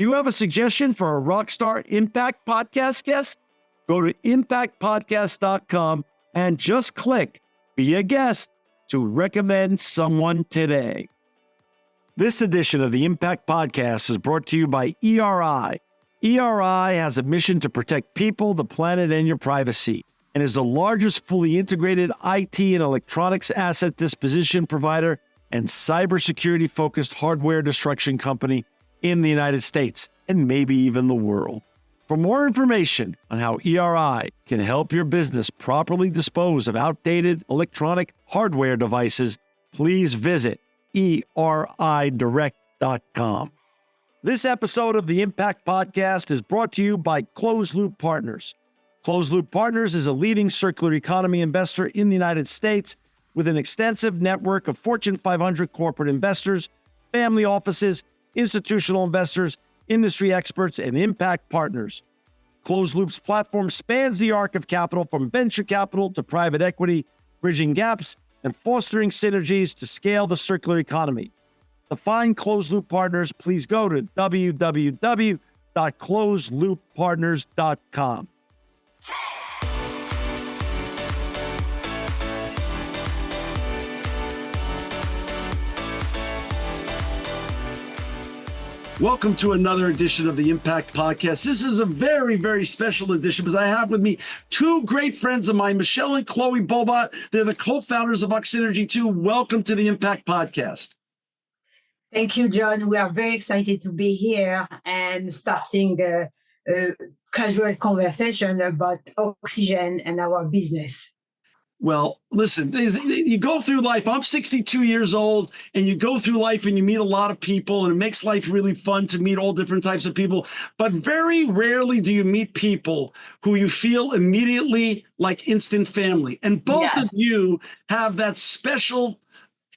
Do you have a suggestion for a Rockstar Impact Podcast guest? Go to impactpodcast.com and just click Be a Guest to recommend someone today. This edition of the Impact Podcast is brought to you by ERI. ERI has a mission to protect people, the planet, and your privacy, and is the largest fully integrated IT and electronics asset disposition provider and cybersecurity-focused hardware destruction company in the United States, and maybe even the world. For more information on how ERI can help your business properly dispose of outdated electronic hardware devices, please visit eridirect.com. This episode of the Impact Podcast is brought to you by Closed Loop Partners. Closed Loop Partners is a leading circular economy investor in the United States with an extensive network of Fortune 500 corporate investors, family offices, institutional investors, industry experts, and impact partners. Closed Loop's platform spans the arc of capital from venture capital to private equity, bridging gaps and fostering synergies to scale the circular economy. To find Closed Loop Partners, please go to www.closedlooppartners.com. Welcome to another edition of the Impact Podcast. This is a very, very special edition because I have with me two great friends of mine, Michele and Cloé Bohbot. They're the co-founders of Oxynergy2. Welcome to the Impact Podcast. Thank you, John. We are very excited to be here and starting a casual conversation about oxygen and our business. Well, listen, you go through life. I'm 62 years old, and you go through life and you meet a lot of people, and it makes life really fun to meet all different types of people. But very rarely do you meet people who you feel immediately like instant family. And both of you have that special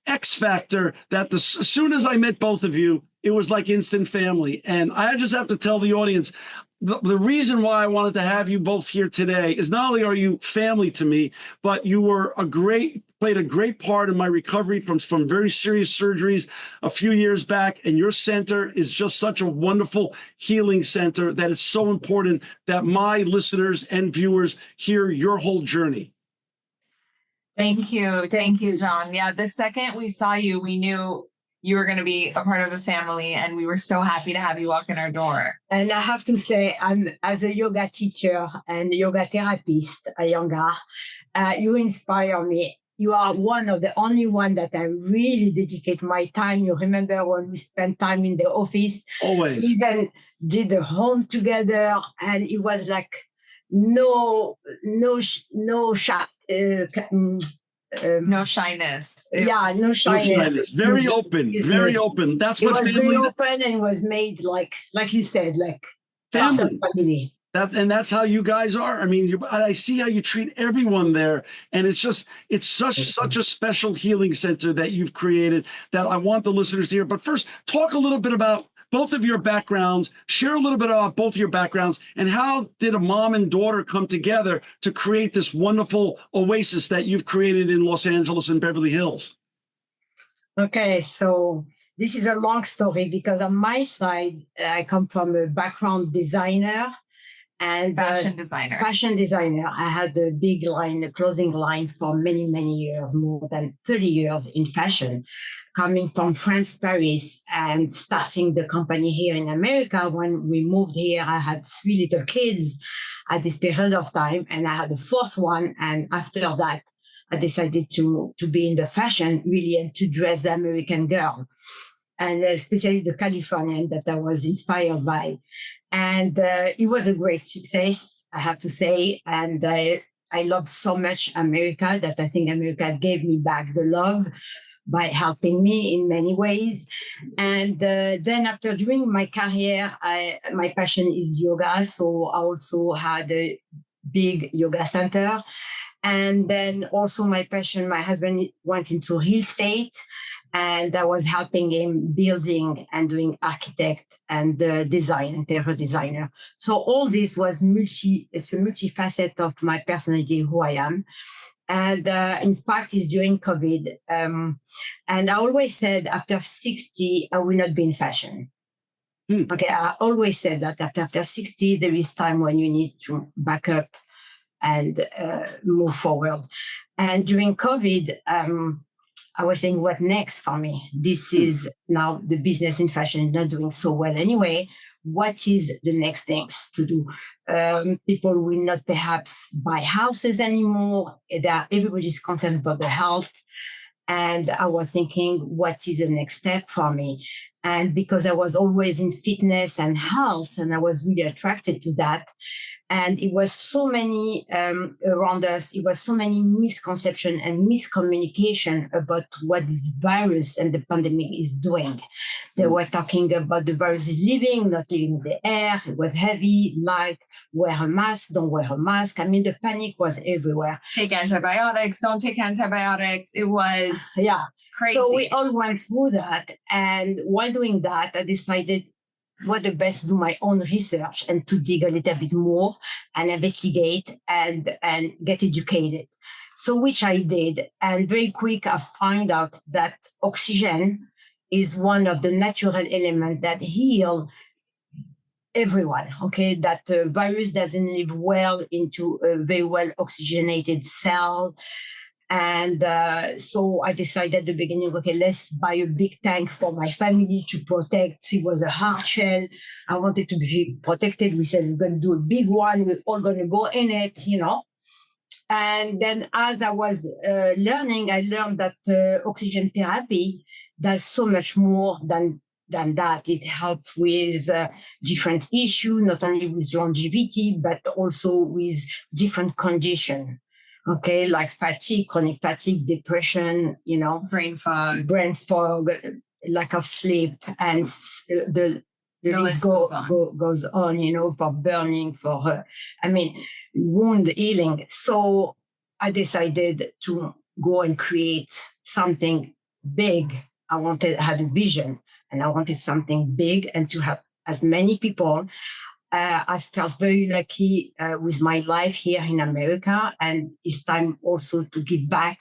X factor that as soon as I met both of you, it was like instant family. And I just have to tell the audience, the reason why I wanted to have you both here today is not only are you family to me, but you were played a great part in my recovery from very serious surgeries a few years back. And your center is just such a wonderful healing center that it's so important that my listeners and viewers hear your whole journey. Thank you. Thank you, John. Yeah, the second we saw you, we knew you were going to be a part of the family, and we were so happy to have you walk in our door. And I have to say, as a yoga teacher and yoga therapist at Younger, you inspire me. You are one of the only one that I really dedicate my time. You remember when we spent time in the office? Always. We even did the home together, and it was like no shyness. No shyness. Very open. Very open. That's what family. It was very open and was made like you said, like family. That's how you guys are. I mean, I see how you treat everyone there, and it's such a special healing center that you've created that I want the listeners to hear. But first, talk a little bit about both of your backgrounds. Share a little bit about both of your backgrounds, and how did a mom and daughter come together to create this wonderful oasis that you've created in Los Angeles and Beverly Hills? Okay, so this is a long story because on my side, I come from a background designer and fashion designer. I had a big line, a clothing line for many, many years, more than 30 years in fashion, coming from France, Paris, and starting the company here in America. When we moved here, I had 3 little kids at this period of time, and I had the 4th one. And after that, I decided to be in the fashion, really, and to dress the American girl, and especially the Californian that I was inspired by. And it was a great success, I have to say. And I love so much America that I think America gave me back the love by helping me in many ways. And then after doing my career, my passion is yoga. So I also had a big yoga center. And then also my husband went into real estate, and I was helping him building and doing architect and design, interior designer. So all this was it's a multifaceted of my personality, who I am. And in fact, it's during COVID. And I always said after 60, I will not be in fashion. Okay, I always said that after 60, there is time when you need to back up and move forward. And during COVID, I was saying, what next for me? This is now the business in fashion is not doing so well anyway. What is the next things to do? People will not perhaps buy houses anymore. Everybody's concerned about their health. And I was thinking, what is the next step for me? And because I was always in fitness and health, and I was really attracted to that. And it was so many around us, it was so many misconceptions and miscommunication about what this virus and the pandemic is doing. They were talking about the virus is living, not living in the air. It was heavy, light, wear a mask, don't wear a mask. I mean, the panic was everywhere. Take antibiotics, don't take antibiotics. It was crazy. So we all went through that. And while doing that, I decided what the best do my own research and to dig a little bit more and investigate and get educated. So which I did. And very quick, I found out that oxygen is one of the natural elements that heal everyone. Okay, that the virus doesn't live well into a very well oxygenated cell. And so I decided at the beginning, okay, let's buy a big tank for my family to protect. It was a hard shell. I wanted to be protected. We said, we're going to do a big one. We're all going to go in it, And then as I was learning, I learned that oxygen therapy does so much more than that. It helps with different issues, not only with longevity, but also with different conditions. Okay, like fatigue, chronic fatigue, depression, brain fog, lack of sleep, and the list goes on, for burning, for wound healing. So I decided to go and create something big. I had a vision, and I wanted something big and to have as many people. I felt very lucky with my life here in America, and it's time also to give back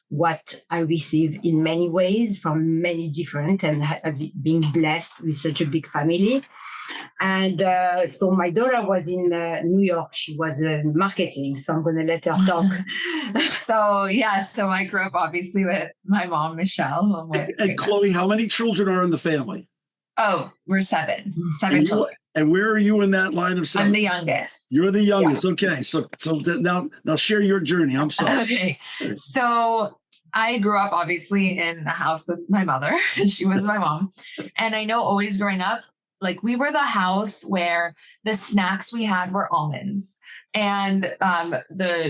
what I receive in many ways from many different, and being blessed with such a big family. And so my daughter was in New York. She was in marketing, so I'm going to let her talk. So I grew up obviously with my mom, Michele. And Cloé, how many children are in the family? Oh, we're seven children. And where are you in that line of seven? I'm the youngest. You're the youngest. Yeah. Okay. So now share your journey. I'm sorry. Okay. So I grew up obviously in a house with my mother. She was my mom. And I know always growing up, like we were the house where the snacks we had were almonds. And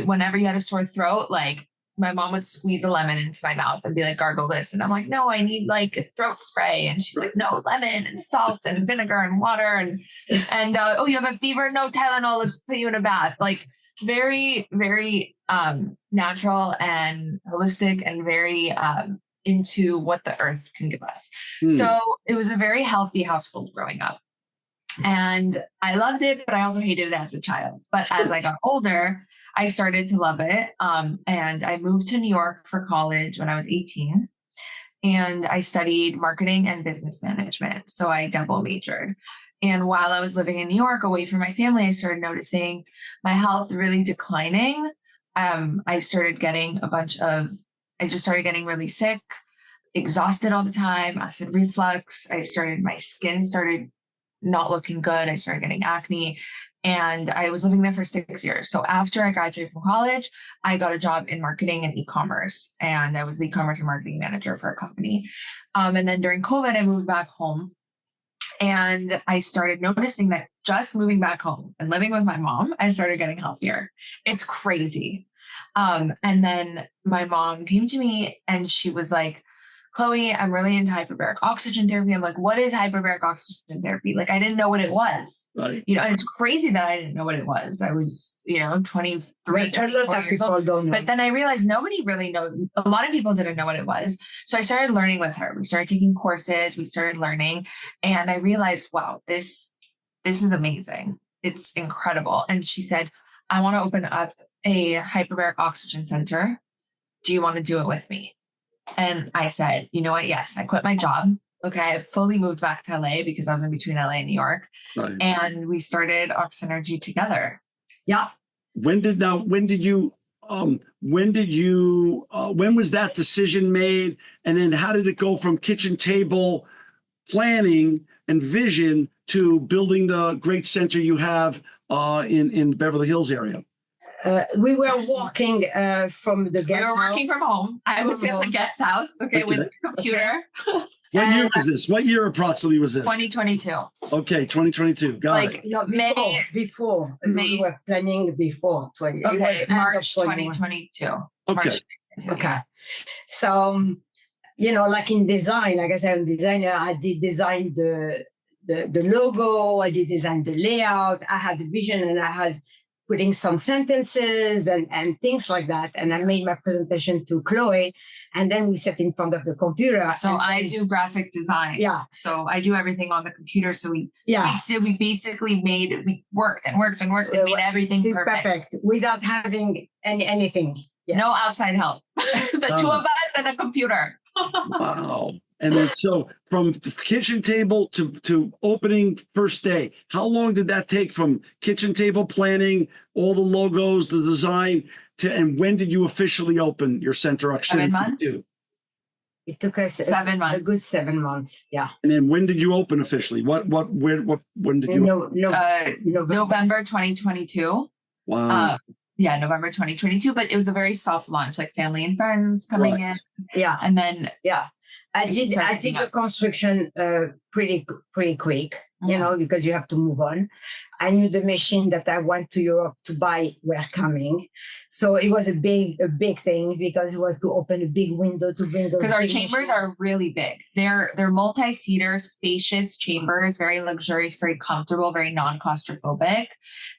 whenever you had a sore throat, like my mom would squeeze a lemon into my mouth and be like, gargle this. And I'm like, no, I need like a throat spray. And she's like, no, lemon and salt and vinegar and water. And oh, you have a fever? No, Tylenol, let's put you in a bath. Like very, very natural and holistic and very into what the earth can give us. So it was a very healthy household growing up. And I loved it, but I also hated it as a child. But as I got older, I started to love it. And I moved to New York for college when I was 18. And I studied marketing and business management. So I double majored. And while I was living in New York, away from my family, I started noticing my health really declining. I started getting really sick, exhausted all the time, acid reflux. My skin started not looking good. I started getting acne, and I was living there for 6 years. So after I graduated from college, I got a job in marketing and e-commerce, and I was the e-commerce and marketing manager for a company. And then during COVID, I moved back home, and I started noticing that just moving back home and living with my mom, I started getting healthier. It's crazy. And then my mom came to me and she was like, Cloé, I'm really into hyperbaric oxygen therapy. I'm like, what is hyperbaric oxygen therapy? Like, I didn't know what it was. Right. And it's crazy that I didn't know what it was. I was, 23, 24 years old. But then I realized nobody really knows. A lot of people didn't know what it was. So I started learning with her. We started taking courses. We started learning. And I realized, wow, this is amazing. It's incredible. And she said, I want to open up a hyperbaric oxygen center. Do you want to do it with me? And I said, you know what? Yes, I quit my job. Okay, I fully moved back to LA because I was in between LA and New York. Right. And we started Oxynergy together. Yeah. When was that decision made? And then how did it go from kitchen table planning and vision to building the great center you have in Beverly Hills area? We were working from the guest house. We were working from home. I was in the guest house, with the computer. What year was this? What year approximately was this? 2022. Okay, 2022. Got it. No, before. May. We were planning before 20. Okay, March 2022. Okay. March 2022. Okay. So, like in design, like I said, I'm a designer, I did design the logo, I did design the layout, I had the vision, and I had putting some sentences and things like that. And I made my presentation to Cloé, and then we sat in front of the computer. So I do graphic design. Yeah. So I do everything on the computer. So we basically worked and made everything perfect. Without having anything. Yeah. No outside help. The two of us and a computer. Wow. And then so from the kitchen table to opening first day, how long did that take from kitchen table planning, all the logos, the design, and when did you officially open your center? 7 months. It took us 7 months. A good 7 months. Yeah. And then when did you open officially? When did you? November 2022. Wow. November 2022. But it was a very soft launch, like family and friends coming in. Yeah. And then I did the construction pretty quick, because you have to move on. I knew the machine that I went to Europe to buy were coming. So it was a big thing because it was to open a big window to bring those. Because our chambers are really big. They're multi-seater, spacious chambers, very luxurious, very comfortable, very non-claustrophobic.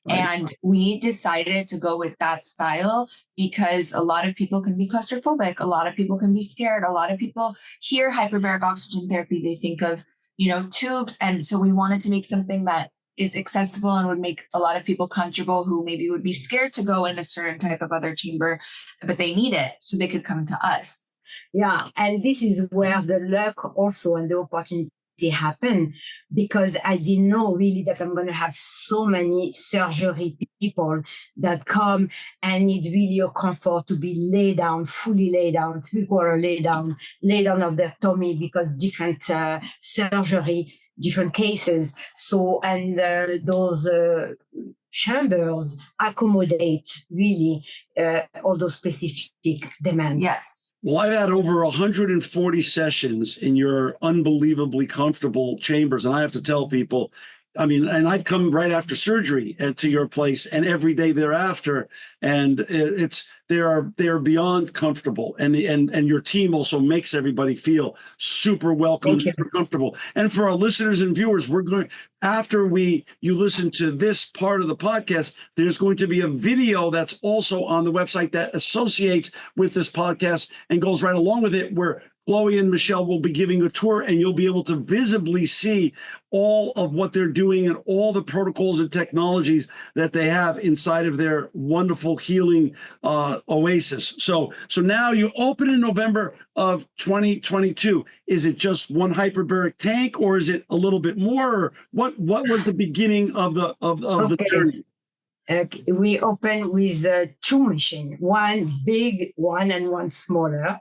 Right. And we decided to go with that style because a lot of people can be claustrophobic. A lot of people can be scared. A lot of people hear hyperbaric oxygen therapy, they think of, tubes. And so we wanted to make something that is accessible and would make a lot of people comfortable who maybe would be scared to go in a certain type of other chamber, but they need it so they could come to us. Yeah. And this is where the luck also and the opportunity happen, because I didn't know really that I'm going to have so many surgery people that come and need really a comfort to be laid down, fully laid down, 3/4 lay down of their tummy, because different surgery, different cases. So, and those chambers accommodate really all those specific demands. Yes. Well, I've had over 140 sessions in your unbelievably comfortable chambers. And I have to tell people, and I've come right after surgery to your place and every day thereafter. And they are beyond comfortable. And your team also makes everybody feel super welcome, super comfortable. And for our listeners and viewers, after you listen to this part of the podcast, there's going to be a video that's also on the website that associates with this podcast and goes right along with it, where Cloé and Michele will be giving a tour, and you'll be able to visibly see all of what they're doing and all the protocols and technologies that they have inside of their wonderful healing oasis. So now you open in November of 2022. Is it just one hyperbaric tank, or is it a little bit more? Or what was the beginning of the journey? We open with two machines, one big one and one smaller,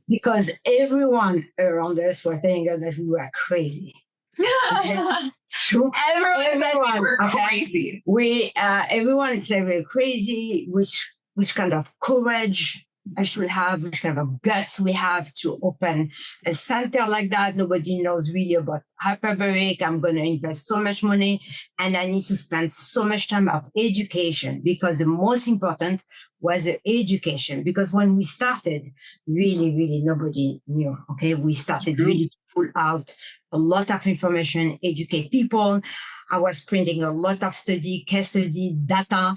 because everyone around us was telling us that we were crazy. Everyone said we were crazy. Everyone said we were crazy, which kind of courage I should have, which kind of guts we have to open a center like that. Nobody knows really about hyperbaric. I'm going to invest so much money, and I need to spend so much time of education, because the most important was the education. Because when we started, really nobody knew. Okay, we started really to pull out a lot of information, educate people. I was printing a lot of case study data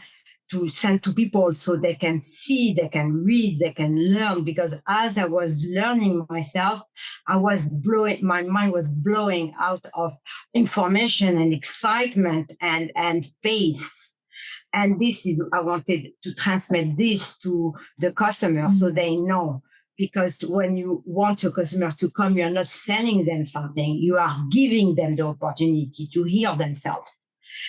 to send to people so they can see, they can read, they can learn. Because as I was learning myself, my mind was blowing out of information and excitement and faith. And I wanted to transmit this to the customer so they know because when you want a customer to come, you're not selling them something, you are giving them the opportunity to heal themselves.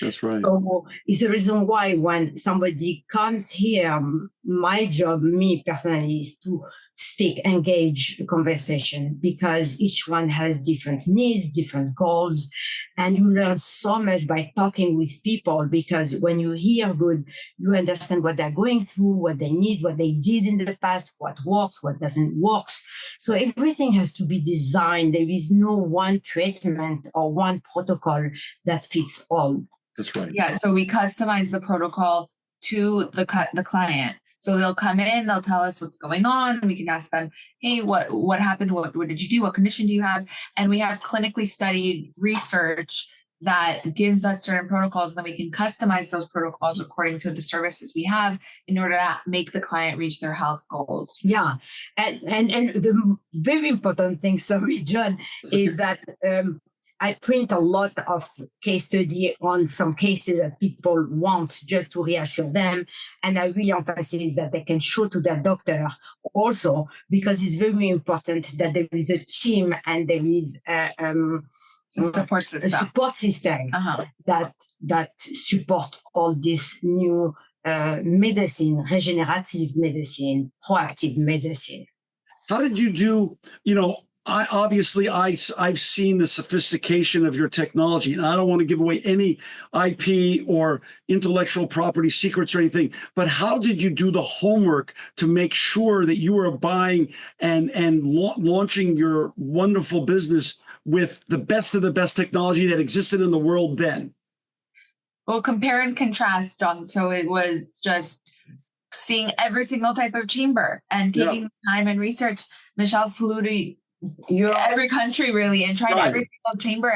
That's right. So it's the reason why when somebody comes here, my job, me personally, is to speak, engage the conversation, because each one has different needs, different goals. And you learn so much by talking with people, because when you hear good, you understand what they're going through, what they need, what they did in the past, what works, what doesn't work. So everything has to be designed. There is no one treatment or one protocol that fits all. That's right. Yeah. So we customize the protocol to the client. So they'll come in, they'll tell us what's going on, and we can ask them, hey, what happened? What did you do? What condition do you have? And we have clinically studied research that gives us certain protocols, then we can customize those protocols according to the services we have in order to make the client reach their health goals. Yeah. And the very important thing, sorry, John, is that I print a lot of case study on some cases that people want just to reassure them. And I really emphasize that they can show to their doctor also, because it's very important that there is a team and there is a support system that support all this new medicine, regenerative medicine, proactive medicine. How did you do, I've seen the sophistication of your technology, and I don't want to give away any IP or intellectual property secrets or anything, but how did you do the homework to make sure that you were buying and launching your wonderful business with the best of the best technology that existed in the world then? Well, compare and contrast, John. So it was just seeing every single type of chamber and taking time and research. Michele flew to every country really and tried every single chamber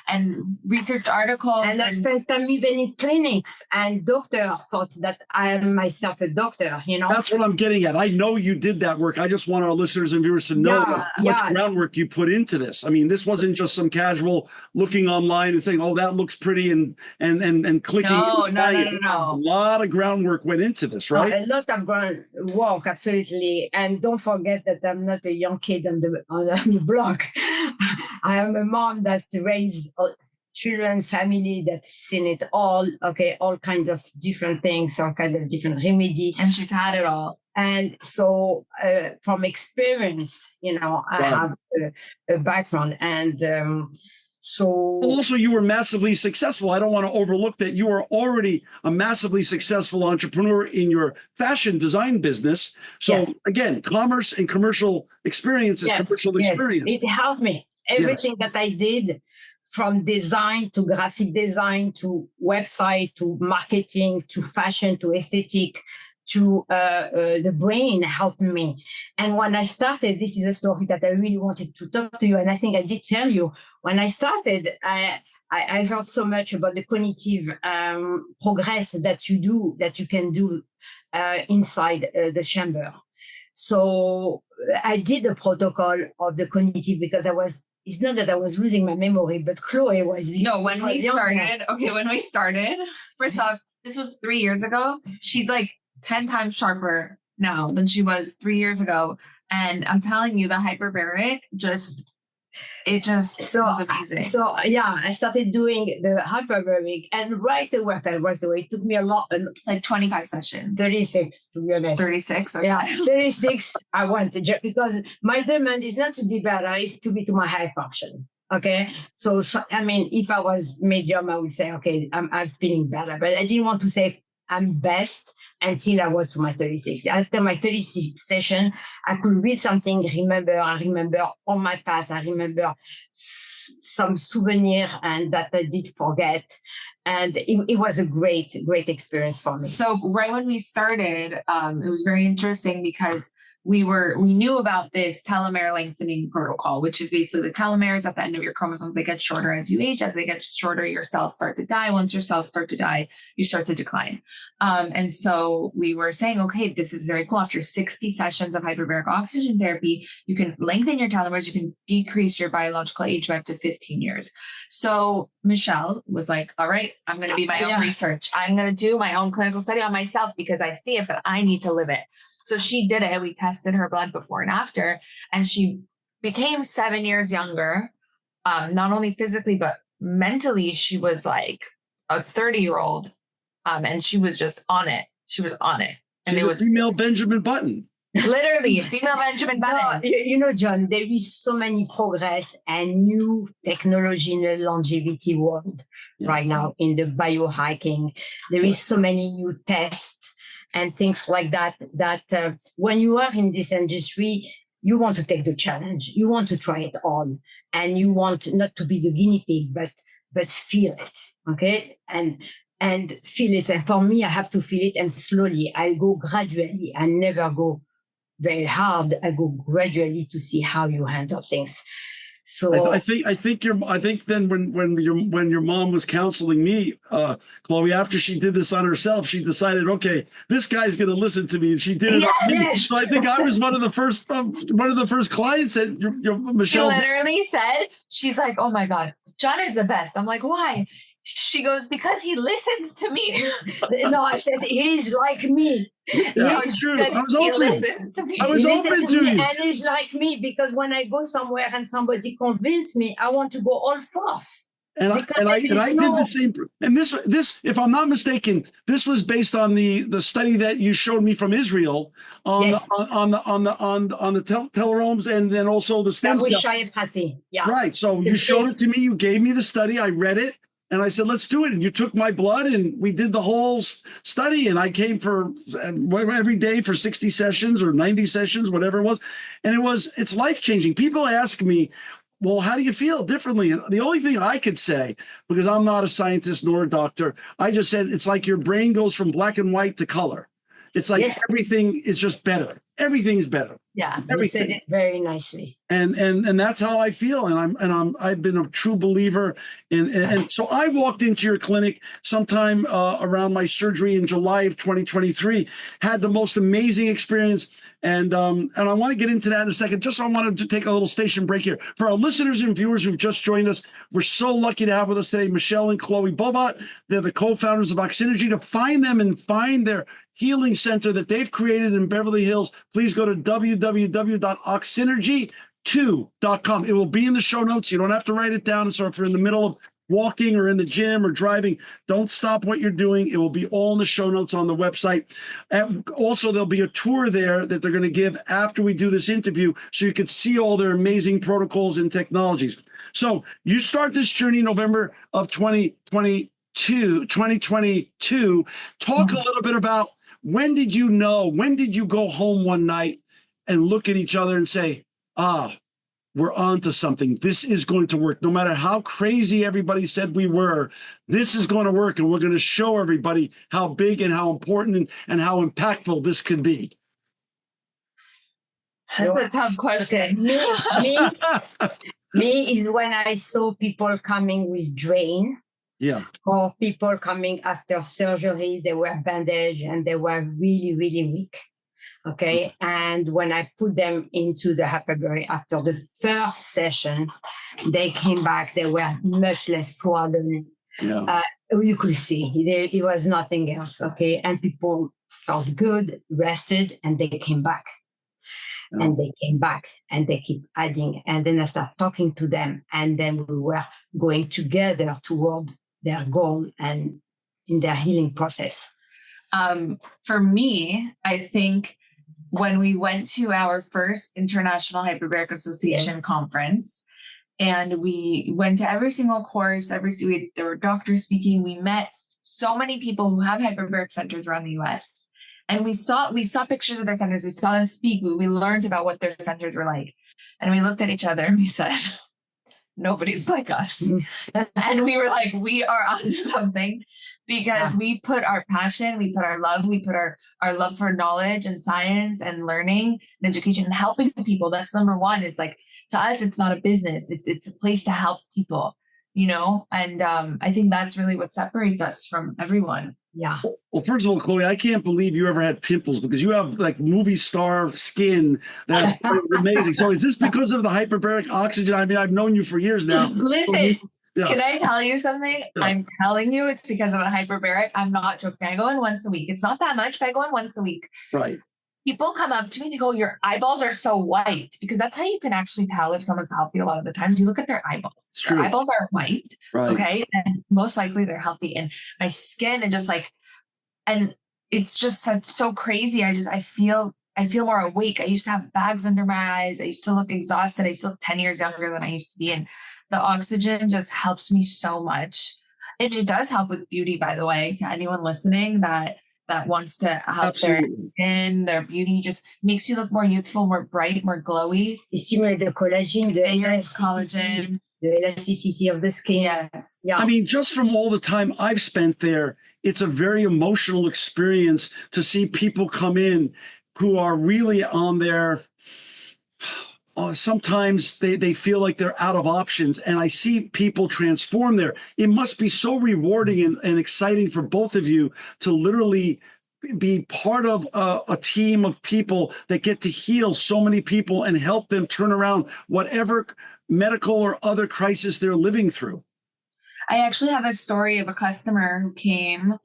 and researched articles. And I spent time even in clinics, and doctors thought that I am myself a doctor, That's what I'm getting at. I know you did that work. I just want our listeners and viewers to know how much groundwork you put into this. I mean, this wasn't just some casual looking online and saying, oh, that looks pretty and clicking. No. A lot of groundwork went into this, right? A lot of groundwork, absolutely. And don't forget that I'm not a young kid on the block. I am a mom that raised children, family that's seen it all. All kinds of different things, all kinds of different remedy. And she's had it all. And so from experience, I have a background. And so also you were massively successful. I don't want to overlook that you are already a massively successful entrepreneur in your fashion design business. So again, commerce and commercial experience is commercial experience. It helped me. Everything that I did, from design to graphic design to website to marketing to fashion to aesthetic to the brain, helped me. And when I started, this is a story that I really wanted to talk to you. And I think I did tell you, when I started, I heard so much about the cognitive progress that you can do inside the chamber. So I did the protocol of the cognitive because it's not that I was losing my memory, but Cloé was. No, when we started, first off, this was 3 years ago. She's like 10 times sharper now than she was 3 years ago. And I'm telling you, the hyperbaric was amazing. So I started doing the hyperbaric, and right away, it took me a lot, like 25 sessions. 36, to be honest. 36? Okay. Yeah, 36. I want to, because my demand is not to be better, it's to be to my high function. Okay. So I mean, if I was medium, I would say, okay, I'm feeling better, but I didn't want to say I'm best until I was to my 36. After my 36 session, I could read something, I remember all my past, I remember some souvenir and that I did forget. And it was a great experience for me. So right when we started, it was very interesting because we knew about this telomere lengthening protocol, which is basically the telomeres at the end of your chromosomes. They get shorter as you age. As they get shorter, your cells start to die. Once your cells start to die, you start to decline. And so we were saying, okay, this is very cool. After 60 sessions of hyperbaric oxygen therapy, you can lengthen your telomeres. You can decrease your biological age by up to 15 years. So Michele was like, all right, I'm going to be my own research. I'm going to do my own clinical study on myself because I see it, but I need to live it. So she did it. We tested her blood before and after, and she became 7 years younger, not only physically, but mentally. She was like a 30-year-old, and she was just on it. She was on it. And She's it was a female Benjamin Button. Literally, female Benjamin Button. No, you know, John, there is so many progress and new technology in the longevity world right now in the biohacking. There is so many new tests and things like that, when you are in this industry, you want to take the challenge. You want to try it on, and you want not to be the guinea pig, but feel it, okay? And feel it. And for me, I have to feel it, and slowly. I go gradually. I never go very hard. I go gradually to see how you handle things. So I think then when your mom was counseling me, Cloé, after she did this on herself, she decided, okay, this guy's going to listen to me, and she did it. Yes. So I think I was one of the first clients that your Michele. She literally said, she's like, oh my God, John is the best. I'm like, why? She goes, because he listens to me. No, I said, he's like me. Yeah, it's true. I was he open. listens to me. I was open to you. And he's like me, because when I go somewhere and somebody convince me, I want to go all force. And I did the same. And this, if I'm not mistaken, this was based on the study that you showed me from Israel on the teleromes, and then also the stem cells. Yeah. Right. So you showed it to me. You gave me the study. I read it. And I said, let's do it. And you took my blood, and we did the whole study. And I came for every day for 60 sessions or 90 sessions, whatever it was. And it's life-changing. People ask me, well, how do you feel differently? And the only thing I could say, because I'm not a scientist nor a doctor, I just said, it's like your brain goes from black and white to color. It's like everything is just better. Everything's better. Yeah, you said it very nicely. And that's how I feel. And I've been a true believer and so I walked into your clinic sometime around my surgery in July of 2023, had the most amazing experience. And I want to get into that in a second. Just I wanted to take a little station break here. For our listeners and viewers who've just joined us, we're so lucky to have with us today Michele and Cloé Bohbot. They're the co-founders of Oxynergy. To find them and find their healing center that they've created in Beverly Hills, please go to www.oxynergy2.com. It will be in the show notes. You don't have to write it down. So if you're in the middle of walking or in the gym or driving, don't stop what you're doing. It will be all in the show notes on the website. And also, there'll be a tour there that they're going to give after we do this interview, so you can see all their amazing protocols and technologies. So you start this journey in November of 2022. Talk a little bit about, when did you go home one night and look at each other and say, we're on to something. This is going to work. No matter how crazy everybody said we were, this is going to work, and we're going to show everybody how big and how important and how impactful this could be. That's a tough question. Me is when I saw people coming with drain. Yeah. Or people coming after surgery, they were bandaged and they were really, really weak. Okay. And when I put them into the hyperbaric after the first session, they came back. They were much less swollen. Yeah. You could see it was nothing else. Okay. And people felt good, rested, and they came back. Yeah. And they came back and they keep adding. And then I started talking to them. And then we were going together toward their goal and in their healing process. For me, I think when we went to our first International Hyperbaric Association conference, and we went to every single course, there were doctors speaking. We met so many people who have hyperbaric centers around the US, and we saw pictures of their centers. We saw them speak. We learned about what their centers were like, and we looked at each other and we said, nobody's like us. And we were like, we are onto something, because we put our passion, we put our love, we put our love for knowledge and science and learning and education and helping people. That's number one. It's like, to us, it's not a business. It's a place to help people, you know? And I think that's really what separates us from everyone. Yeah. Well, first of all, Cloé, I can't believe you ever had pimples, because you have like movie star skin. That's amazing. So is this because of the hyperbaric oxygen? I mean, I've known you for years now. Listen, Yeah. Can I tell you something? Yeah. I'm telling you, it's because of the hyperbaric. I'm not joking. I go in once a week. It's not that much, but I go in once a week. Right. People come up to me, they go, your eyeballs are so white, because that's how you can actually tell if someone's healthy a lot of the times. You look at their eyeballs. It's Their true. eyeballs are white. Right. Okay. And most likely they're healthy. And my skin and just like, and it's just so crazy. I feel more awake. I used to have bags under my eyes. I used to look exhausted. I used to look 10 years younger than I used to be. And the oxygen just helps me so much. And it does help with beauty, by the way, to anyone listening that wants to help their skin, their beauty, just makes you look more youthful, more bright, more glowy. It stimulates the collagen, collagen, the elasticity of the skin. Yes. Yeah. I mean, just from all the time I've spent there, it's a very emotional experience to see people come in who are really on their, sometimes they feel like they're out of options. And I see people transform there. It must be so rewarding and exciting for both of you to literally be part of a team of people that get to heal so many people and help them turn around whatever medical or other crisis they're living through. I actually have a story of a customer who came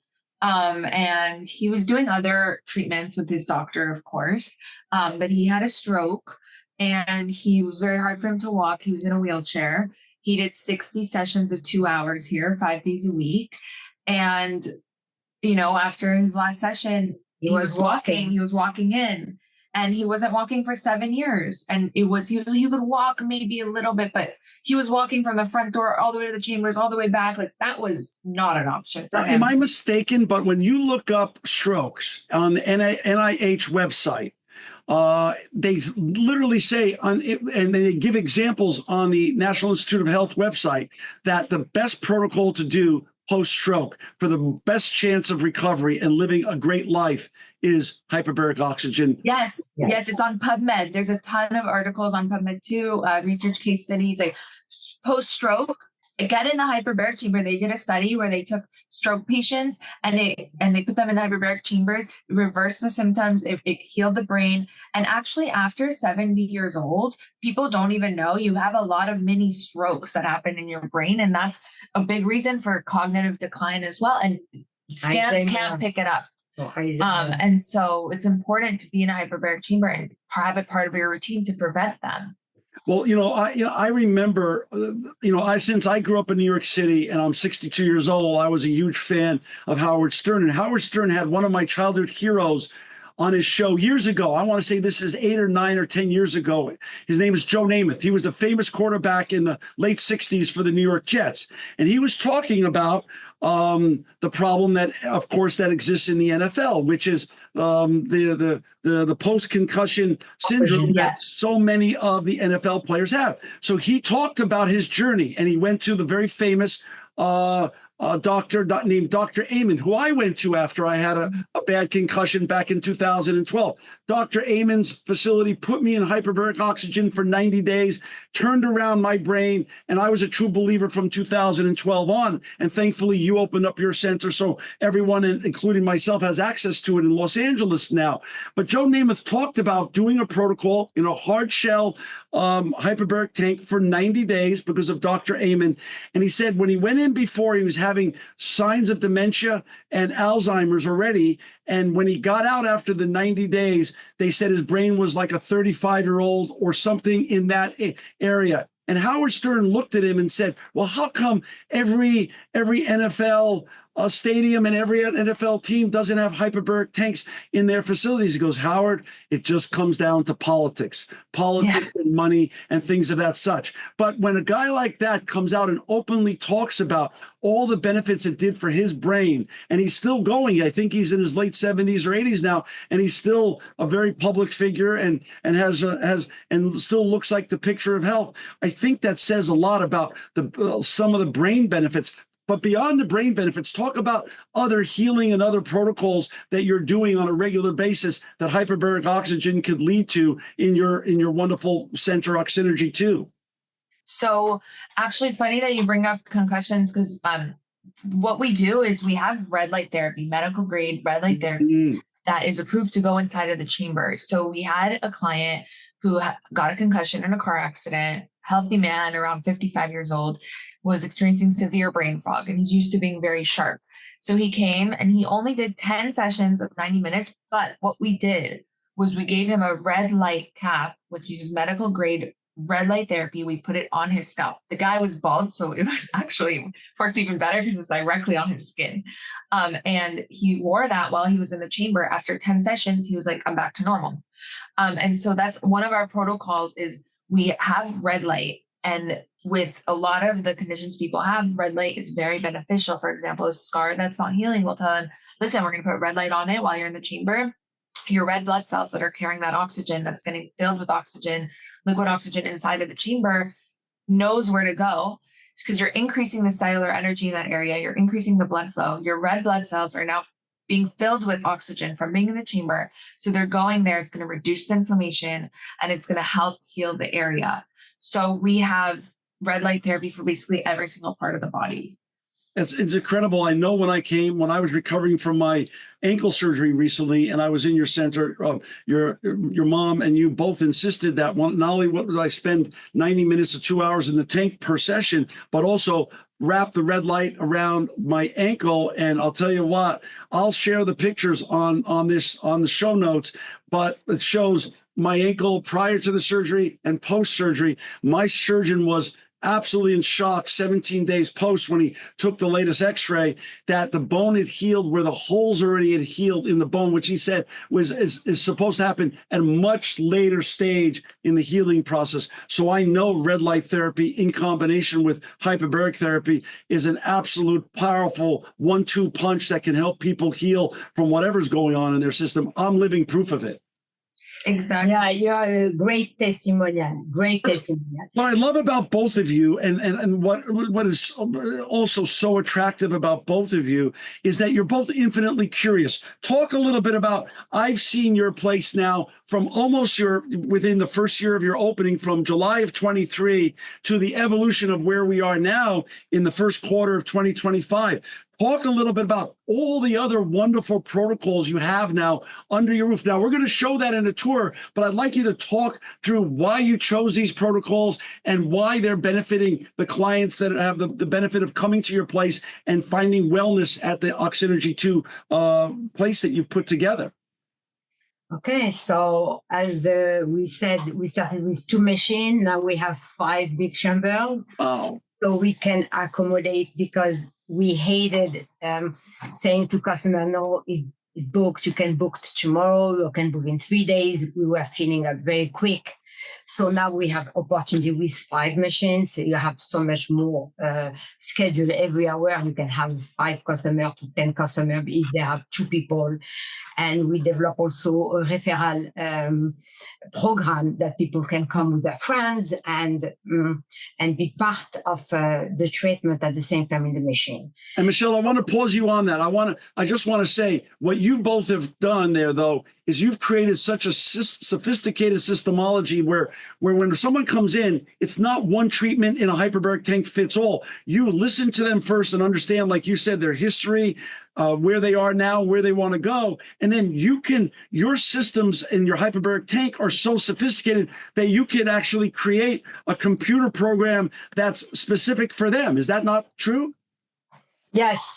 and he was doing other treatments with his doctor, of course, but he had a stroke and he was very hard for him to walk. He was in a wheelchair. He did 60 sessions of 2 hours here, 5 days a week. And, you know, after his last session, he was walking in. And he wasn't walking for 7 years. And it was, he would walk maybe a little bit, but he was walking from the front door all the way to the chambers, all the way back. Like that was not an option for him. Am I mistaken? But when you look up strokes on the NIH website, they literally say on it, and they give examples on the National Institute of Health website that the best protocol to do post-stroke for the best chance of recovery and living a great life is hyperbaric oxygen. Yes, it's on PubMed. There's a ton of articles on PubMed too, research case studies, like post-stroke, get in the hyperbaric chamber. They did a study where they took stroke patients and they put them in the hyperbaric chambers, reversed the symptoms, it healed the brain. And actually after 70 years old, people don't even know you have a lot of mini strokes that happen in your brain. And that's a big reason for cognitive decline as well. And scans can't pick it up. And so it's important to be in a hyperbaric chamber and have it part of your routine to prevent them. Well, I remember, since I grew up in New York City and I'm 62 years old, I was a huge fan of Howard Stern. And Howard Stern had one of my childhood heroes on his show years ago. I want to say this is 8 or 9 or 10 years ago. His name is Joe Namath. He was a famous quarterback in the late 60s for the New York Jets. And he was talking about the problem that, of course, that exists in the NFL, which is the post-concussion syndrome that so many of the NFL players have. So he talked about his journey, and he went to the very famous doctor named Dr. Amen, who I went to after I had a bad concussion back in 2012. Dr. Amen's facility put me in hyperbaric oxygen for 90 days, turned around my brain, and I was a true believer from 2012 on. And thankfully, you opened up your center so everyone, including myself, has access to it in Los Angeles now. But Joe Namath talked about doing a protocol in a hard shell hyperbaric tank for 90 days because of Dr. Amen. And he said when he went in before, he was having signs of dementia and Alzheimer's already. And when he got out after the 90 days, they said his brain was like a 35-year-old or something in that area. And Howard Stern looked at him and said, well, how come every NFL stadium and every NFL team doesn't have hyperbaric tanks in their facilities? He goes, Howard, it just comes down to politics and money and things of that such. But when a guy like that comes out and openly talks about all the benefits it did for his brain, and he's still going, I think he's in his late 70s or 80s now, and he's still a very public figure and has and still looks like the picture of health. I think that says a lot about some of the brain benefits. But beyond the brain benefits, talk about other healing and other protocols that you're doing on a regular basis that hyperbaric oxygen could lead to in your wonderful center, Oxynergy2. So actually, it's funny that you bring up concussions because what we do is we have red light therapy, medical grade red light therapy that is approved to go inside of the chamber. So we had a client who got a concussion in a car accident, healthy man around 55 years old. was experiencing severe brain fog, and he's used to being very sharp. So he came and he only did 10 sessions of 90 minutes. But what we did was we gave him a red light cap, which uses medical grade red light therapy. We put it on his scalp. The guy was bald, so it was actually worked even better because it was directly on his skin. And he wore that while he was in the chamber. After 10 sessions, he was like, I'm back to normal. And so that's one of our protocols is we have red light. And with a lot of the conditions people have, red light is very beneficial. For example, a scar that's not healing, we'll tell them, listen, we're going to put red light on it while you're in the chamber. Your red blood cells that are carrying that oxygen, that's getting filled with oxygen, liquid oxygen inside of the chamber, knows where to go. It's because you're increasing the cellular energy in that area. You're increasing the blood flow. Your red blood cells are now being filled with oxygen from being in the chamber. So they're going there. It's going to reduce the inflammation and it's going to help heal the area. So we have red light therapy for basically every single part of the body. It's incredible. I know when I was recovering from my ankle surgery recently, and I was in your center, your mom and you both insisted that not only would I spend 90 minutes to 2 hours in the tank per session, but also wrap the red light around my ankle. And I'll tell you what, I'll share the pictures on the show notes, but it shows my ankle prior to the surgery and post surgery. My surgeon was absolutely in shock 17 days post when he took the latest x-ray that the bone had healed where the holes already had healed in the bone, which he said is supposed to happen at a much later stage in the healing process. So I know red light therapy in combination with hyperbaric therapy is an absolute powerful 1-2 punch that can help people heal from whatever's going on in their system. I'm living proof of it. Exactly. Yeah, you are a great testimonial. Great testimonial. What I love about both of you, and what is also so attractive about both of you, is that you're both infinitely curious. Talk a little bit about, I've seen your place now from almost within the first year of your opening, from July of 23 to the evolution of where we are now in the first quarter of 2025. Talk a little bit about all the other wonderful protocols you have now under your roof. Now, we're going to show that in a tour, but I'd like you to talk through why you chose these protocols and why they're benefiting the clients that have the benefit of coming to your place and finding wellness at the Oxynergy2 place that you've put together. Okay, so as we said, we started with 2 machines. Now we have 5 big chambers. Oh. So we can accommodate, because we hated saying to customer, no, it's booked. You can book tomorrow. You can book in 3 days. We were filling up very quick. So now we have opportunity with 5 machines. So you have so much more schedule every hour. You can have 5 customers to 10 customers if they have 2 people. And we develop also a referral program that people can come with their friends and be part of the treatment at the same time in the machine. And Michele, I want to pause you on that. I just want to say what you both have done there, though, is you've created such a sophisticated systemology where when someone comes in, it's not one treatment in a hyperbaric tank fits all. You listen to them first and understand, like you said, their history, where they are now, where they want to go. And then your systems in your hyperbaric tank are so sophisticated that you can actually create a computer program that's specific for them. Is that not true? Yes.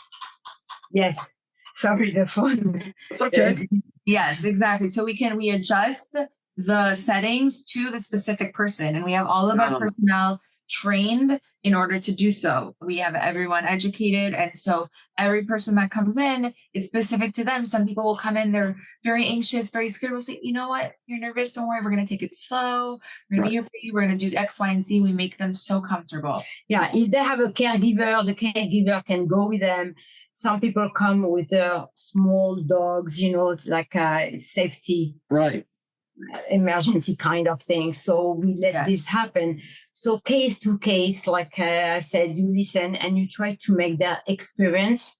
Sorry, the phone. It's okay. Yes, exactly. So we adjust the settings to the specific person, and we have all of our personnel trained in order to do so. We have everyone educated, and so every person that comes in is specific to them. Some people will come in, they're very anxious, very scared. We'll say, you know what, you're nervous, don't worry, we're going to take it slow. We're going to be here for you. We're going to do X, Y, and Z. We make them so comfortable. Yeah, if they have a caregiver, the caregiver can go with them. Some people come with their small dogs, like safety. Right. Emergency kind of thing. So we let this happen. So case to case, like I said, you listen and you try to make their experience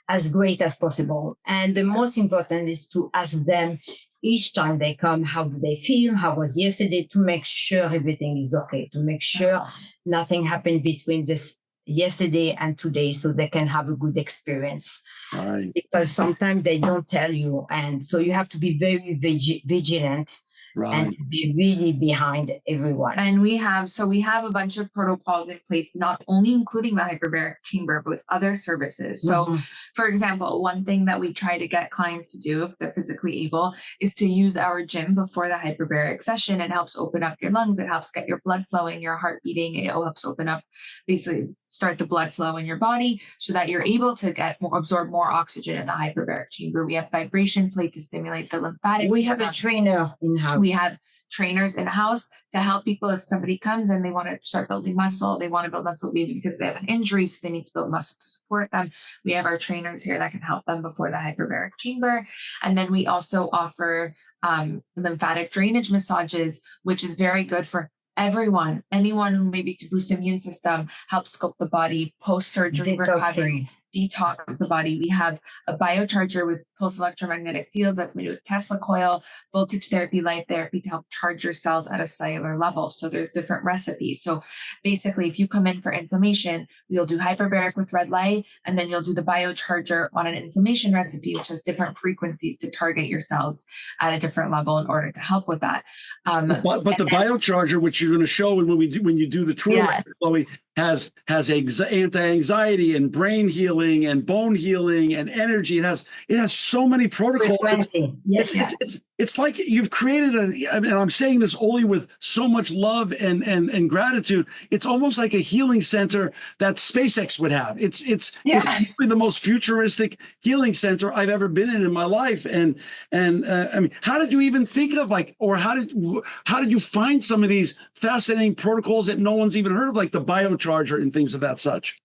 as great as possible. And the most important is to ask them each time they come, how do they feel? How was yesterday? To make sure everything is okay, to make sure nothing happened between this yesterday and today, so they can have a good experience. Right. Because sometimes they don't tell you. And so you have to be very vigilant and to be really behind everyone. And we have a bunch of protocols in place, not only including the hyperbaric chamber, but with other services. So for example, one thing that we try to get clients to do if they're physically able is to use our gym before the hyperbaric session. It helps open up your lungs. It helps get your blood flowing, your heart beating. It helps open up, basically start the blood flow in your body so that you're able to absorb more oxygen in the hyperbaric chamber. We have vibration plate to stimulate the lymphatic We system. have a trainer in-house. We have trainers in-house to help people if somebody comes and they want to start building muscle. They want to build muscle maybe because they have an injury, so they need to build muscle to support them. We have our trainers here that can help them before the hyperbaric chamber. And then we also offer lymphatic drainage massages, which is very good for anyone who maybe to boost immune system, help sculpt the body, post-surgery recovery, detox the body. We have a biocharger with pulse electromagnetic fields that's made with Tesla coil, voltage therapy, light therapy to help charge your cells at a cellular level. So there's different recipes. So basically, if you come in for inflammation, we'll do hyperbaric with red light, and then you'll do the biocharger on an inflammation recipe, which has different frequencies to target your cells at a different level in order to help with that. But the biocharger, which you're going to show when you do the tour, Chloe, has anti-anxiety and brain healing and bone healing and energy. It has so many protocols. It's like you've created and I'm saying this only with so much love and gratitude. It's almost like a healing center that SpaceX would have. It's the most futuristic healing center I've ever been in my life. And I mean, how did you even think of how did you find some of these fascinating protocols that no one's even heard of, like the biocharger and things of that such?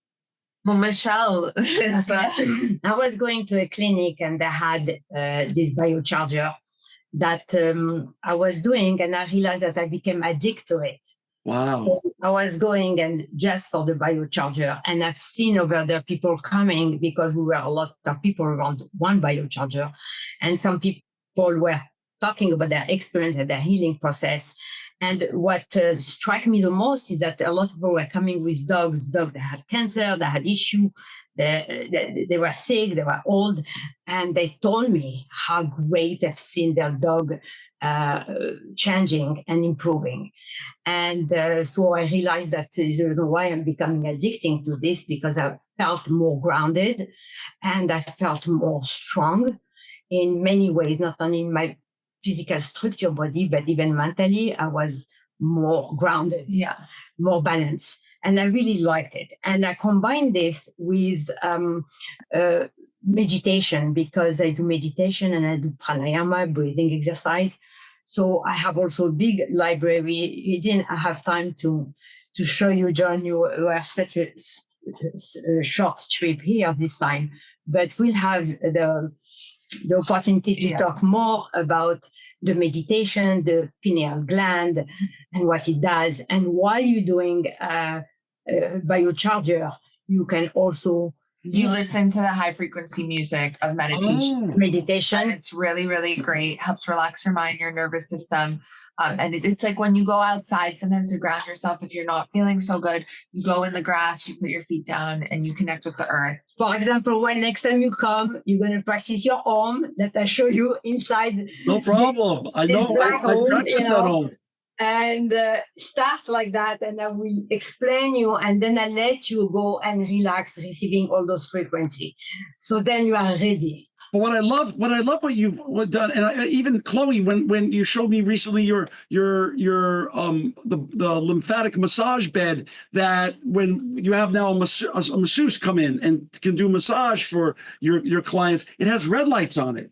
Well, Michele, I was going to a clinic and they had this biocharger that I was doing, and I realized that I became addicted to it. Wow. So I was going and just for the biocharger, and I've seen over there people coming because we were a lot of people around one biocharger, and some people were talking about their experience and their healing process. And what struck me the most is that a lot of people were coming with dogs that had cancer, that had issue, they were sick, they were old, and they told me how great they've seen their dog changing and improving. And so I realized that there's a reason why I'm becoming addicted to this, because I felt more grounded and I felt more strong in many ways, not only in my physical structure body, but even mentally, I was more grounded, more balanced. And I really liked it. And I combined this with meditation, because I do meditation and I do pranayama, breathing exercise. So I have also a big library. You didn't have time to show you, John. You were such a short trip here this time. But we'll have the opportunity to talk more about the meditation, the pineal gland, and what it does. And while you're doing biocharger, you can also listen to the high frequency music of meditation. And it's really, really great. Helps relax your mind, your nervous system. And it's like when you go outside, sometimes to ground yourself, if you're not feeling so good, you go in the grass, you put your feet down and you connect with the earth. For example, when next time you come, you're going to practice your home that I show you inside. No problem. I know. I practice at home. And start like that, and I will explain you, and then I let you go and relax, receiving all those frequencies. So then you are ready. But what I love what you've done, and even Chloe, when you showed me recently the lymphatic massage bed, that when you have now a masseuse come in and can do massage for your clients, it has red lights on it.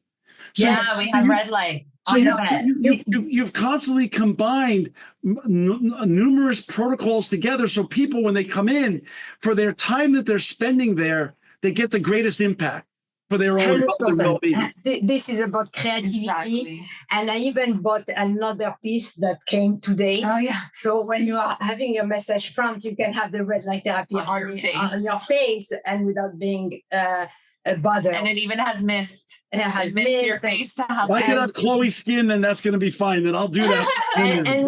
So we have red light. So you've constantly combined numerous protocols together, so people, when they come in, for their time that they're spending there, they get the greatest impact for their own well-being. This is about creativity. And I even bought another piece that came today. Oh, yeah. So when you are having your massage front, you can have the red light therapy on your face and without being bothered. And it even has mist. It has mist your face to help. I can have Chloe's skin, then that's going to be fine. Then I'll do that. and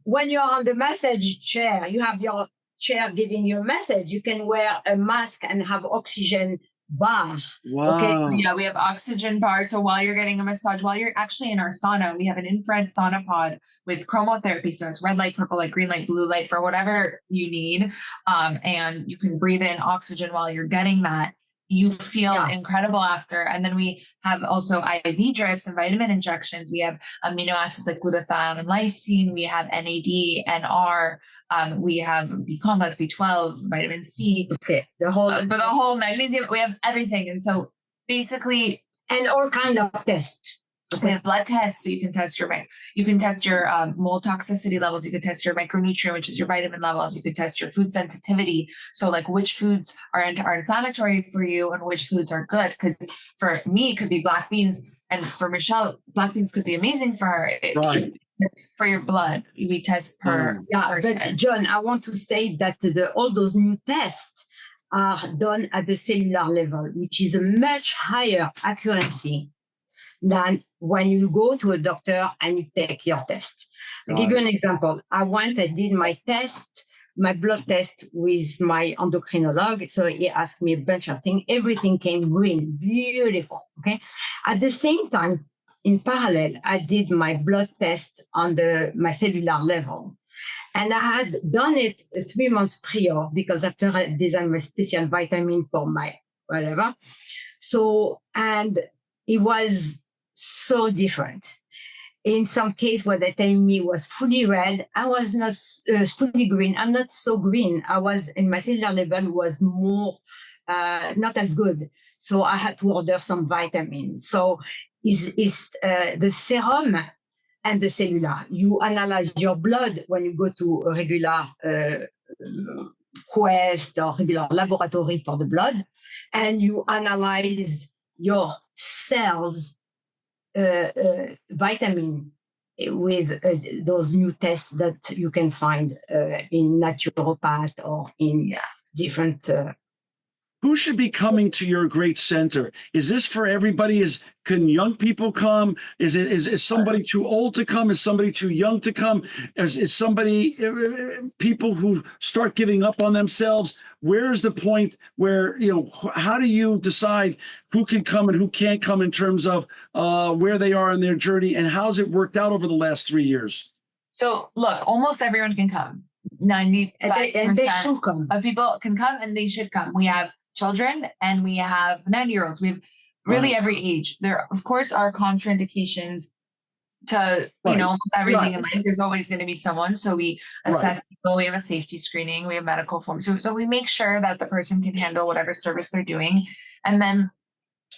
when you're on the massage chair, you have your chair giving you a massage. You can wear a mask and have oxygen bar. Wow. Yeah, we have oxygen bars. So while you're getting a massage, while you're actually in our sauna, we have an infrared sauna pod with chromotherapy. So it's red light, purple light, green light, blue light for whatever you need. And you can breathe in oxygen while you're getting that. You feel incredible after. And then we have also IV drips and vitamin injections. We have amino acids like glutathione and lysine. We have NAD, NR. We have B complex, B12, vitamin C. Okay, the whole for the whole magnesium. We have everything. And so basically, and all kind of tests. we have blood tests, so you can test your mold toxicity levels. You can test your micronutrient, which is your vitamin levels. You can test your food sensitivity, so like which foods are inflammatory for you and which foods are good. Because for me, it could be black beans, and for Michele, black beans could be amazing for her. Right. It's for your blood. We test per person. But John, I want to say that all those new tests are done at the cellular level, which is a much higher accuracy than when you go to a doctor and you take your test. I'll give you an example. I did my blood test with my endocrinologist. So he asked me a bunch of things. Everything came green, beautiful. Okay. At the same time, in parallel, I did my blood test on my cellular level. And I had done it 3 months prior because after I designed my special vitamin for my whatever. So, and it was so different. In some case, what they tell me was fully red. I was not fully green. I'm not so green. In my cellular level was more, not as good. So I had to order some vitamins. So it's the serum and the cellular. You analyze your blood when you go to a regular quest or regular laboratory for the blood, and you analyze your cells vitamin with those new tests that you can find in naturopath or in different. Who should be coming to your great center? Is this for everybody? Can young people come? Is somebody too old to come? Is somebody too young to come? Is somebody people who start giving up on themselves? Where's the point where, how do you decide who can come and who can't come in terms of where they are in their journey, and how's it worked out over the last 3 years? So look, almost everyone can come. 95% of people can come, and they should come. We have children and we have 90-year-olds. We have really every age. There, of course, are contraindications to almost everything in life. There's always going to be someone. So we assess people. We have a safety screening. We have medical forms. So we make sure that the person can handle whatever service they're doing. And then,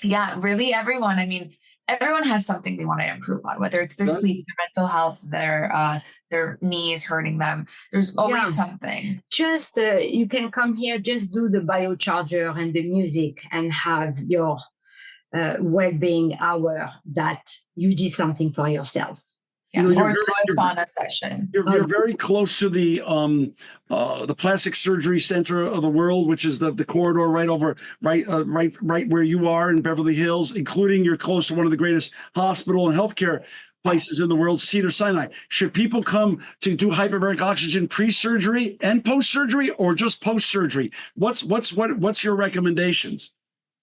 really everyone. I mean, everyone has something they want to improve on, whether it's their sleep, their mental health, their knees hurting them. There's always something. Just you can come here, just do the biocharger and the music and have your well-being hour that you did something for yourself. Yeah, or do a sauna session. You're very close to the plastic surgery center of the world, which is the corridor right where you are in Beverly Hills, including you're close to one of the greatest hospital and healthcare places in the world, Cedars-Sinai. Should people come to do hyperbaric oxygen pre-surgery and post-surgery, or just post-surgery? What's your recommendations?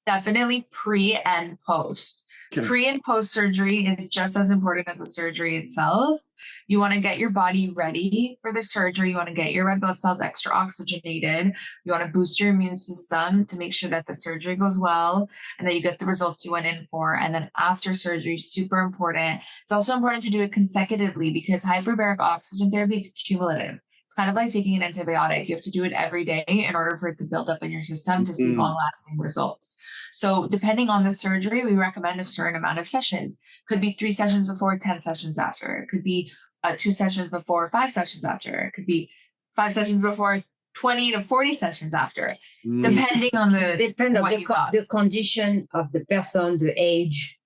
Definitely pre and post. Okay. Pre and post surgery is just as important as the surgery itself. You want to get your body ready for the surgery. You want to get your red blood cells extra oxygenated. You want to boost your immune system to make sure that the surgery goes well and that you get the results you went in for. And then after surgery, super important. It's also important to do it consecutively because hyperbaric oxygen therapy is cumulative. It's kind of like taking an antibiotic. You have to do it every day in order for it to build up in your system to see long-lasting results. So depending on the surgery, we recommend a certain amount of sessions. Could be 3 sessions before, 10 sessions after. It could be 2 sessions before, 5 sessions after. It could be 5 sessions before, 20 to 40 sessions after, depending on the condition of the person, the age,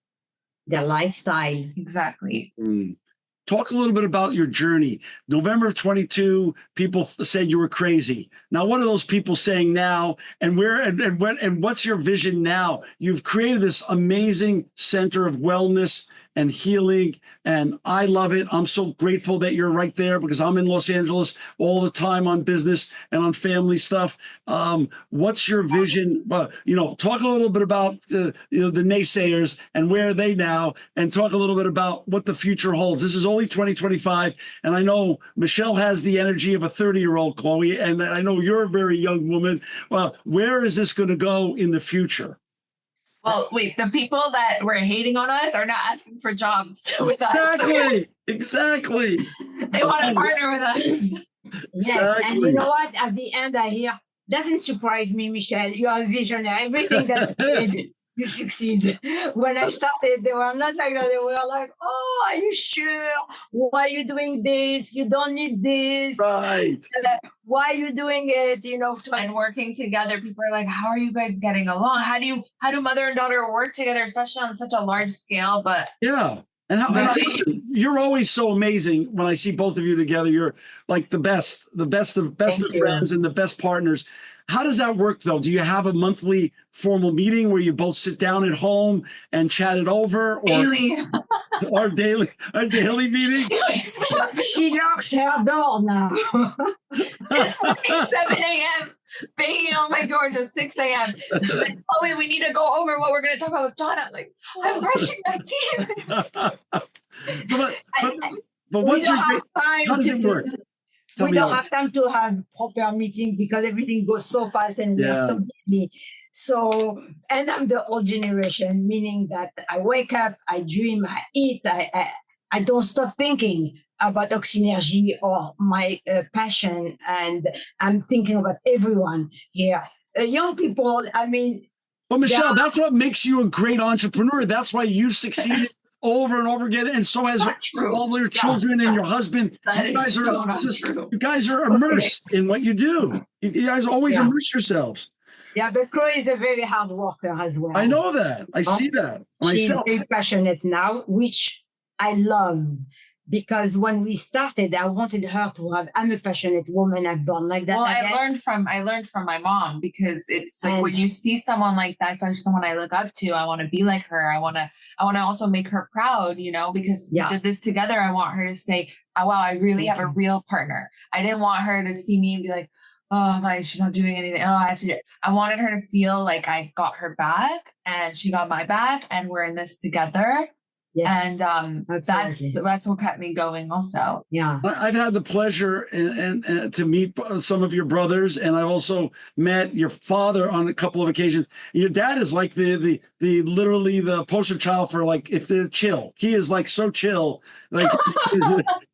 their lifestyle. Exactly. Talk a little bit about your journey. November of 22, people said you were crazy. Now, what are those people saying now? And what's your vision now? You've created this amazing center of wellness and healing. And I love it. I'm so grateful that you're right there because I'm in Los Angeles all the time on business and on family stuff. What's your vision? Talk a little bit about the naysayers and where are they now, and talk a little bit about what the future holds. This is only 2025, and I know Michele has the energy of a 30-year-old, Cloé, and I know you're a very young woman. Well, where is this going to go in the future? Well, wait, the people that were hating on us are not asking for jobs with us. Exactly. They want to partner with us. Yes, and you know what? At the end, I hear, doesn't surprise me, Michele. You are a visionary. Everything that you did, you succeed. When I started, they were not like that. They were like, oh, are you sure? Why are you doing this? You don't need this. Right. Why are you doing it? And working together, people are like, how are you guys getting along? How do mother and daughter work together, especially on such a large scale? But yeah. And you're always so amazing when I see both of you together. You're like the best of friends and the best partners. How does that work, though? Do you have a monthly formal meeting where you both sit down at home and chat it over? Daily. Our daily meeting? She locks her door now. It's like 7 a.m. banging on my door till 6 a.m. She's like, Chloe, we need to go over what we're going to talk about with John. I'm like, I'm brushing my teeth. but what's how does it work? We don't have time to have proper meeting because everything goes so fast and we're so busy. So, and I'm the old generation, meaning that I wake up, I dream, I eat, I don't stop thinking about Oxynergy or my passion, and I'm thinking about everyone here. Young people, I mean. Well, Michele, that's what makes you a great entrepreneur. That's why you've succeeded over and over again, and so has all your children and your husband. You guys are immersed in what you do. You guys always immerse yourselves. Yeah, but Cloé is a very hard worker as well. I know that. I see that myself. She's very passionate now, which I loved. Because when we started, I wanted her to have, I'm a passionate woman, I'm born like that. Well, I learned from my mom, because it's like when you see someone like that, especially someone I look up to, I want to be like her. I want to also make her proud, because we did this together. I want her to say, oh, wow, I really have a real partner. I didn't want her to see me and be like, oh, she's not doing anything. Oh, I have to do it. I wanted her to feel like I got her back and she got my back and we're in this together. Yes, and that's what kept me going also. Yeah, I've had the pleasure and to meet some of your brothers, and I've also met your father on a couple of occasions. Your dad is like the literally the poster child for, like, if they're chill. He is like so chill. Like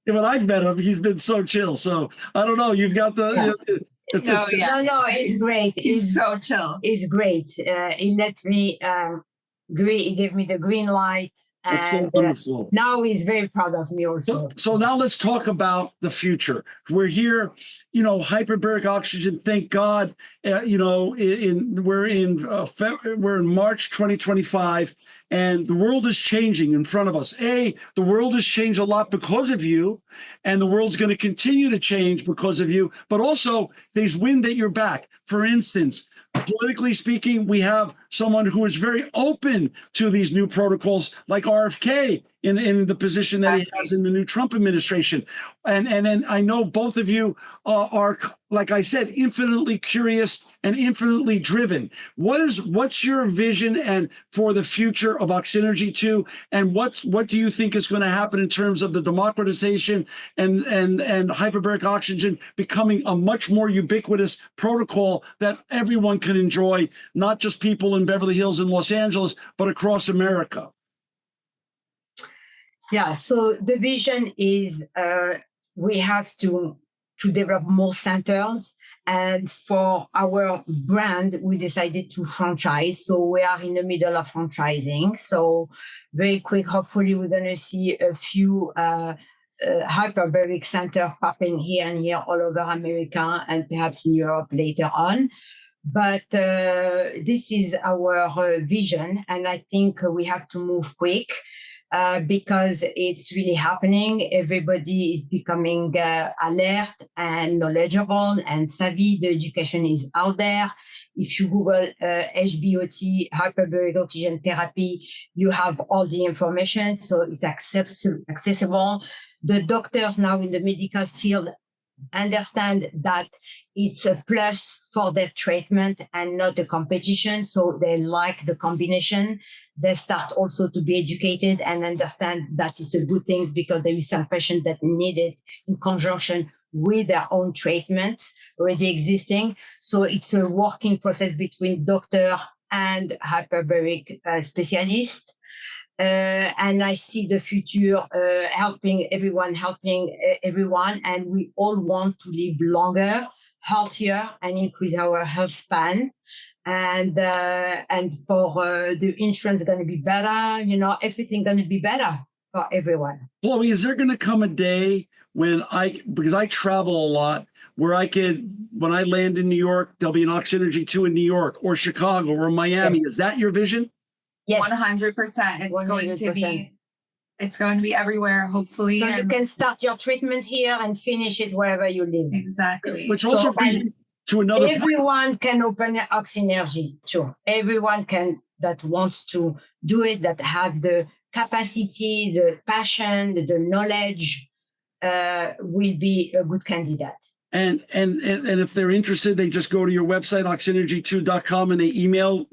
when I've met him, he's been so chill. So I don't know. You've got the. No, he's great. He's so chill. He's great. He let me he gave me the green light. And now he's very proud of me also. So now let's talk about the future. We're here, hyperbaric oxygen. Thank God, we're in March 2025, and the world is changing in front of us. The world has changed a lot because of you, and the world's going to continue to change because of you. But also, there's wind at your back. For instance, politically speaking, we have someone who is very open to these new protocols, like RFK in the position that he has in the new Trump administration. And then I know both of you are, like I said, infinitely curious and infinitely driven. What's your vision and for the future of Oxynergy2, and what do you think is going to happen in terms of the democratization and hyperbaric oxygen becoming a much more ubiquitous protocol that everyone can enjoy, not just people in Beverly Hills and Los Angeles, but across America? Yeah, so the vision is we have to develop more centers. And for our brand, we decided to franchise. So we are in the middle of franchising. So very quick, hopefully we're going to see a few hyperbaric centers popping here and here all over America and perhaps in Europe later on. But this is our vision. And I think we have to move quick. because it's really happening. Everybody is becoming alert and knowledgeable and savvy. The education is out there. If you Google HBOT, hyperbaric oxygen therapy, you have all the information, so it's accessible. The doctors now in the medical field understand that it's a plus for their treatment and not a competition. So they like the combination. They start also to be educated and understand that it's a good thing because there is some patient that need it in conjunction with their own treatment already existing. So it's a working process between doctor and hyperbaric specialist. And I see the future helping everyone, and we all want to live longer, healthier, and increase our health span. And for the insurance going to be better, everything going to be better for everyone. Chloe, is there going to come a day when because I travel a lot, where when I land in New York, there'll be an Oxynergy2 in New York or Chicago or Miami. Is that your vision? Yes. 100%. It's going to be everywhere, hopefully. So you can start your treatment here and finish it wherever you live. Exactly. Which also brings me to another point. Everyone can open Oxynergy2. Everyone that wants to do it, that have the capacity, the passion, the knowledge, will be a good candidate. And if they're interested, they just go to your website, oxynergy2.com, and they email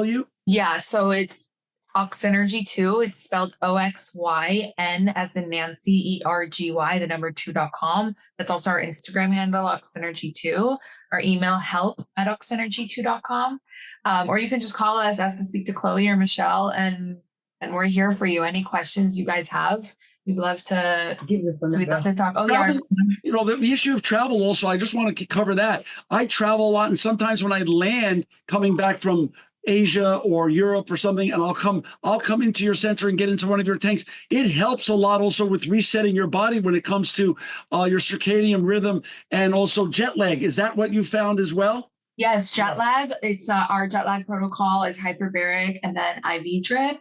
you? Yeah, so it's Oxynergy2. It's spelled OXYN as in Nancy, ERGY, the number 2.com. That's also our Instagram handle, Oxynergy2. Our email, help@oxynergy2.com. Or you can just call us, ask to speak to Chloe or Michele, and we're here for you. Any questions you guys have, we'd love to talk. Oh, yeah. The issue of travel also, I just want to cover that. I travel a lot, and sometimes when I land coming back from Asia or Europe or something, and I'll come into your center and get into one of your tanks. It helps a lot also with resetting your body when it comes to your circadian rhythm and also jet lag. Is that what you found as well? Yes, jet lag. It's our jet lag protocol is hyperbaric and then IV drip.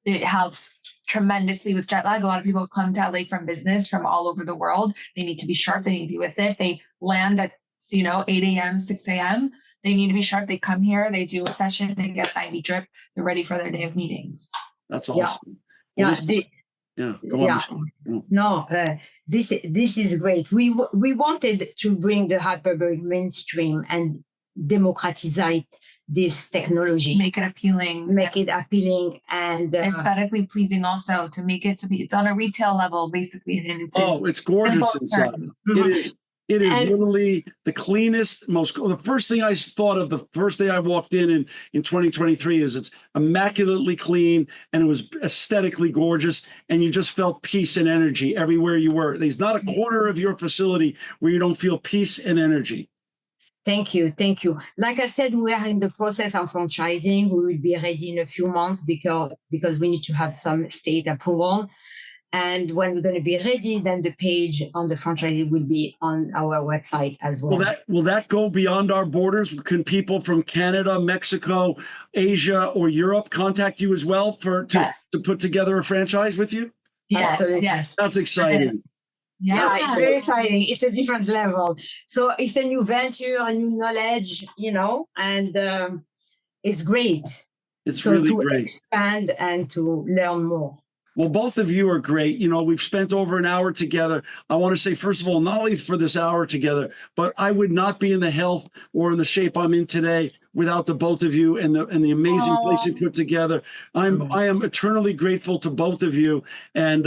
It helps tremendously with jet lag. A lot of people come to LA from business from all over the world. They need to be sharp. They need to be with it. They land at 8 a.m., 6 a.m. They need to be sharp. They come here, they do a session, they get IV drip. They're ready for their day of meetings. That's awesome. Yeah. Go on. No, this is great. We wanted to bring the hyperbaric mainstream and democratize this technology. Make it appealing. And aesthetically pleasing also, to make it it's on a retail level, basically. And it's gorgeous inside. It is. It is literally the cleanest, the first thing I thought of the first day I walked in 2023 is it's immaculately clean, and it was aesthetically gorgeous, and you just felt peace and energy everywhere you were. There's not a corner of your facility where you don't feel peace and energy. Thank you. Like I said, we are in the process of franchising. We will be ready in a few months because we need to have some state approval. And when we're going to be ready, then the page on the franchise will be on our website as well. Will that go beyond our borders? Can people from Canada, Mexico, Asia, or Europe contact you as well to put together a franchise with you? Yes, yes. That's exciting. Yeah, it's very exciting. It's a different level. So it's a new venture, a new knowledge, and it's great. It's really great. To expand and to learn more. Well, both of you are great. We've spent over an hour together. I want to say, first of all, not only for this hour together, but I would not be in the health or in the shape I'm in today without the both of you and the amazing place you put together. I am eternally grateful to both of you, and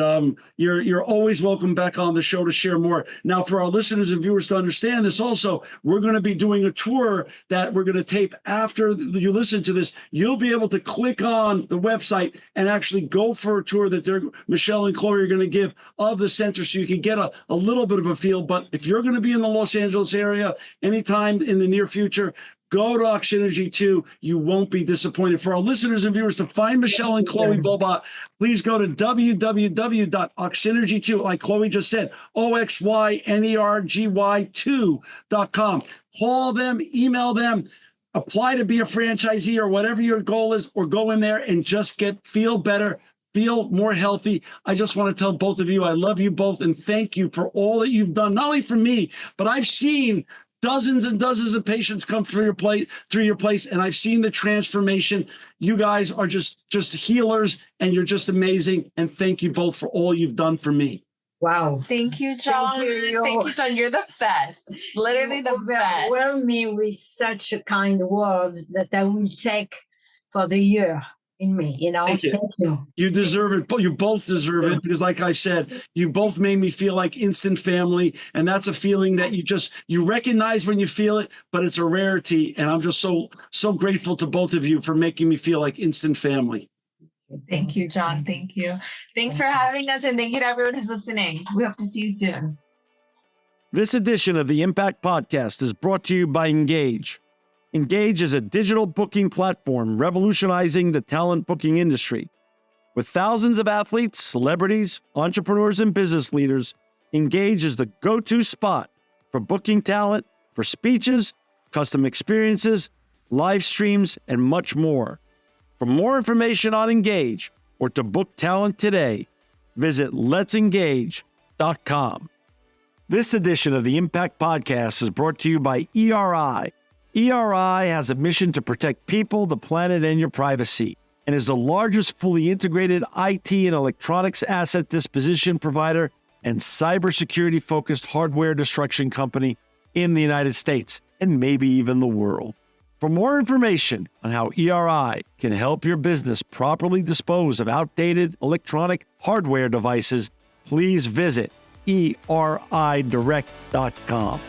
you're always welcome back on the show to share more. Now, for our listeners and viewers to understand this also, we're going to be doing a tour that we're going to tape after you listen to this. You'll be able to click on the website and actually go for a tour that Michele and Chloe are going to give of the center, so you can get a little bit of a feel. But if you're going to be in the Los Angeles area anytime in the near future, go to Oxynergy2. You won't be disappointed. For our listeners and viewers to find Michele and Chloe Bohbot, please go to www.oxynergy2, like Chloe just said, OXYNERGY2.com. Call them, email them, apply to be a franchisee or whatever your goal is, or go in there and just feel better, feel more healthy. I just want to tell both of you, I love you both and thank you for all that you've done, not only for me, but I've seen dozens and dozens of patients come through your place, and I've seen the transformation. You guys are just healers, and you're just amazing. And thank you both for all you've done for me. Wow. Thank you, John. Thank you. Thank you, John. You're the best. Literally the best. Overwhelm me with such a kind words that I will take for the year in me, Thank you. Thank you. You deserve it. You both deserve it, because like I said, you both made me feel like instant family. And that's a feeling that you recognize when you feel it, but it's a rarity. And I'm just so grateful to both of you for making me feel like instant family. Thank you, John. Thank you. Thanks for having us, and thank you to everyone who's listening. We hope to see you soon. This edition of the Impact Podcast is brought to you by Engage. Engage is a digital booking platform revolutionizing the talent booking industry. With thousands of athletes, celebrities, entrepreneurs, and business leaders, Engage is the go-to spot for booking talent, for speeches, custom experiences, live streams, and much more. For more information on Engage or to book talent today, visit letsengage.com. This edition of the Impact Podcast is brought to you by ERI. ERI has a mission to protect people, the planet, and your privacy, and is the largest fully integrated IT and electronics asset disposition provider and cybersecurity-focused hardware destruction company in the United States, and maybe even the world. For more information on how ERI can help your business properly dispose of outdated electronic hardware devices, please visit eridirect.com.